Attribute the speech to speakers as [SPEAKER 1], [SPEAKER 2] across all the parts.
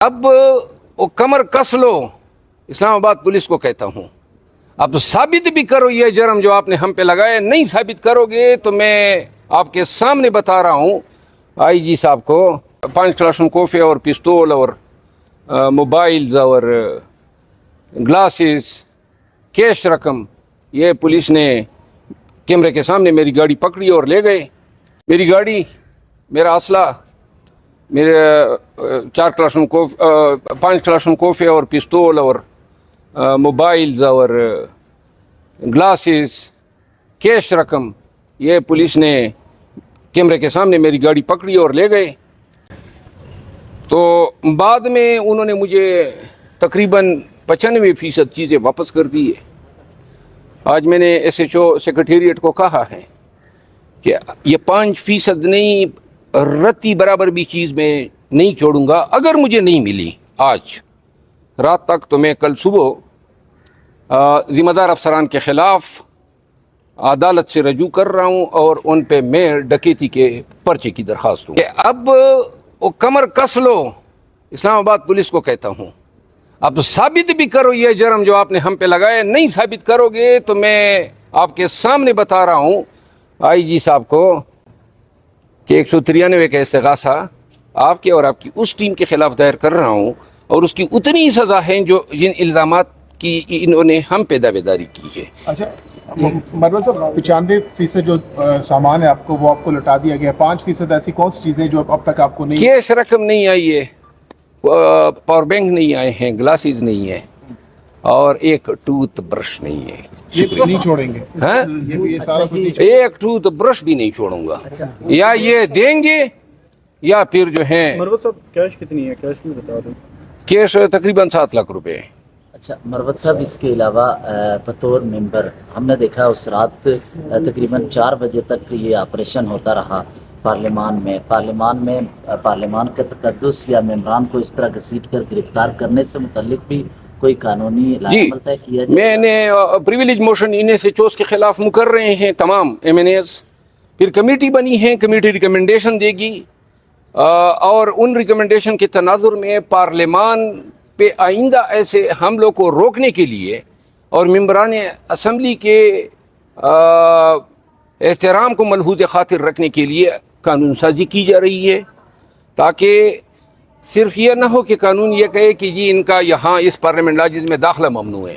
[SPEAKER 1] اب وہ کمر کس لو، اسلام آباد پولیس کو کہتا ہوں، اب ثابت بھی کرو یہ جرم جو آپ نے ہم پہ لگایا. نہیں ثابت کرو گے تو میں آپ کے سامنے بتا رہا ہوں آئی جی صاحب کو 5 کلاشنکوف اور پستول اور موبائلز اور گلاسز کیش رقم یہ پولیس نے کیمرے کے سامنے میری گاڑی پکڑی اور لے گئے. میری گاڑی، میرا اسلحہ، میرے 5 کلاشنکوف اور پستول اور موبائلز اور گلاسز کیش رقم یہ پولیس نے کیمرے کے سامنے میری گاڑی پکڑی اور لے گئے. تو بعد میں انہوں نے مجھے تقریباً 95% چیزیں واپس کر دی ہے. آج میں نے ایس ایچ او سیکریٹریٹ کو کہا ہے کہ یہ 5% نہیں، رتی برابر بھی چیز میں نہیں چھوڑوں گا. اگر مجھے نہیں ملی آج رات تک تو میں کل صبح ذمہ دار افسران کے خلاف عدالت سے رجوع کر رہا ہوں اور ان پہ میں ڈکیتی کے پرچے کی درخواست ہوں. کہ اب وہ کمر کس لو، اسلام آباد پولیس کو کہتا ہوں، اب ثابت بھی کرو یہ جرم جو آپ نے ہم پہ لگایا. نہیں ثابت کرو گے تو میں آپ کے سامنے بتا رہا ہوں آئی جی صاحب کو کہ 193 کا استغاثہ آپ کے اور آپ کی اس ٹیم کے خلاف دائر کر رہا ہوں، اور اس کی اتنی سزا ہے جو جن الزامات کی انہوں نے ہم پہ دعوے داری کی ہے.
[SPEAKER 2] اچھا مروت صاحب، 95% جو سامان ہے آپ کو وہ آپ کو لوٹا دیا گیا. 5% ایسی کون سی چیزیں جو اب تک آپ کو نہیں؟
[SPEAKER 1] کیش رقم نہیں آئی ہے، پاور بینک نہیں آئے ہیں، گلاسز نہیں ہے، اور ایک ٹوتھ برش نہیں ہے.
[SPEAKER 2] یہ بھی نہیں چھوڑیں گے؟
[SPEAKER 1] ہاں؟
[SPEAKER 2] یہ سارا کچھ
[SPEAKER 1] ایک ٹوتھ برش بھی نہیں چھوڑوں گا. یا یہ دیں گے یا پھر جو ہے.
[SPEAKER 3] مروت صاحب کیش کتنی ہے؟ کیش بھی بتا دیں.
[SPEAKER 1] کیش تقریباً 7 لاکھ روپے.
[SPEAKER 4] اچھا مروت صاحب، اس کے علاوہ بطور ممبر ہم نے دیکھا اس رات تقریباً 4 بجے تک یہ آپریشن ہوتا رہا پارلیمان میں. پارلیمان کا تقدس یا ممبران کو اس طرح گھسیٹ کر گرفتار کرنے سے متعلق بھی کوئی قانونی عمل طے کیا جائے؟
[SPEAKER 1] میں نے پریویلیج موشن ان سے چوز کے خلاف مکر رہے ہیں تمام ایم این ایز. پھر کمیٹی بنی ہے، کمیٹی ریکمنڈیشن دے گی، اور ان ریکمنڈیشن کے تناظر میں پارلیمان پہ آئندہ ایسے حملوں کو روکنے کے لیے اور ممبران اسمبلی کے احترام کو ملحوظ خاطر رکھنے کے لیے قانون سازی کی جا رہی ہے، تاکہ صرف یہ نہ ہو کہ قانون یہ کہے کہ جی ان کا یہاں اس پارلیمنٹ لاجز میں داخلہ ممنوع ہے.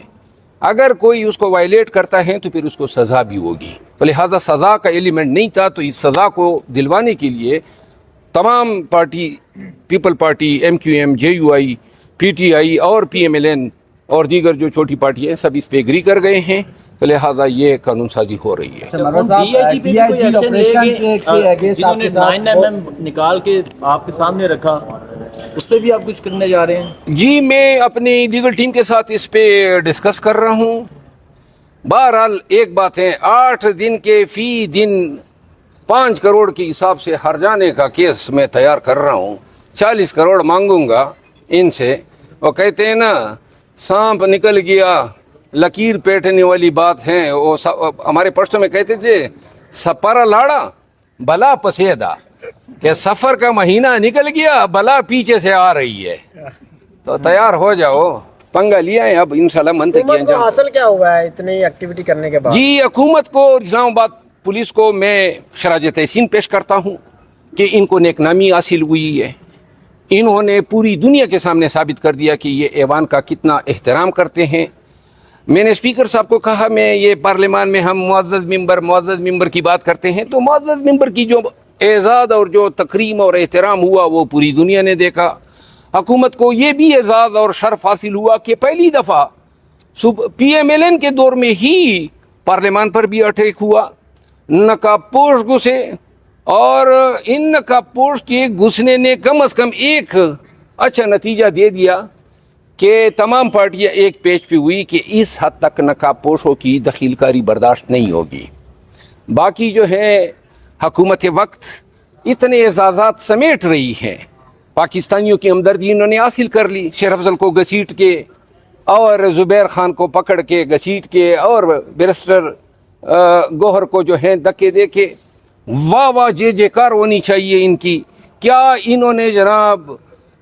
[SPEAKER 1] اگر کوئی اس کو وائلیٹ کرتا ہے تو پھر اس کو سزا بھی ہوگی. تو لہٰذا سزا کا ایلیمنٹ نہیں تھا، تو اس سزا کو دلوانے کے لیے تمام party, people party, M Q M, J U I, P T I اور پی ایم ایل این اور دیگر جو چھوٹی پارٹی ہیں سب اس پہ ایگری کر گئے ہیں. تو لہٰذا یہ قانون سازی ہو رہی ہے.
[SPEAKER 3] جنہوں نے 9mm نکال کے آپ کے سامنے رکھا، اس پہ بھی آپ کچھ کرنے جا رہے ہیں؟
[SPEAKER 1] جی میں اپنی لیگل ٹیم کے ساتھ اس پہ ڈسکس کر رہا ہوں. بہرحال ایک بات ہے، 8 دن کے فی دن 5 کروڑ کے حساب سے ہر جانے کا کیس میں تیار کر رہا ہوں. 40 کروڑ مانگوں گا ان سے. وہ کہتے ہیں نا سانپ نکل گیا لکیر پیٹنے والی بات ہے. وہ ہمارے پشتوں میں کہتے تھے سپارا لاڑا بلا پسیدہ، کہ سفر کا مہینہ نکل گیا بلا پیچھے سے آ رہی ہے. تو تیار ہو جاؤ، پنگا لیا ہے اب انشاءاللہ منطقی انجام.
[SPEAKER 5] حاصل کیا ہوا ہے اتنی ایکٹیویٹی کرنے کے بعد؟
[SPEAKER 1] جی حکومت کو، اسلام آباد پولیس کو میں خراج تحسین پیش کرتا ہوں کہ ان کو نیک نامی حاصل ہوئی ہے. انہوں نے پوری دنیا کے سامنے ثابت کر دیا کہ یہ ایوان کا کتنا احترام کرتے ہیں. میں نے اسپیکر صاحب کو کہا، میں یہ پارلیمان میں ہم معزز ممبر کی بات کرتے ہیں، تو معزز ممبر کی جو اعزاز اور جو تکریم اور احترام ہوا وہ پوری دنیا نے دیکھا. حکومت کو یہ بھی اعزاز اور شرف حاصل ہوا کہ پہلی دفعہ پی ایم ایل این کے دور میں ہی پارلیمان پر بھی اٹیک ہوا. نقاب پوش گھسے، اور ان نقاب پوش کے گھسنے نے کم از کم ایک اچھا نتیجہ دے دیا کہ تمام پارٹیاں ایک پیج پہ ہوئی کہ اس حد تک نقاب پوشوں کی دخیل کاری برداشت نہیں ہوگی. باقی جو ہے حکومت وقت اتنے اعزازات سمیٹ رہی ہے. پاکستانیوں کی ہمدردی انہوں نے حاصل کر لی. شیر افضل کو گھسیٹ کے اور زبیر خان کو پکڑ کے گھسیٹ کے اور بیرسٹر گوہر کو جو ہے دھکے دے کے، واہ واہ جے جے کار ہونی چاہیے ان کی. کیا انہوں نے جناب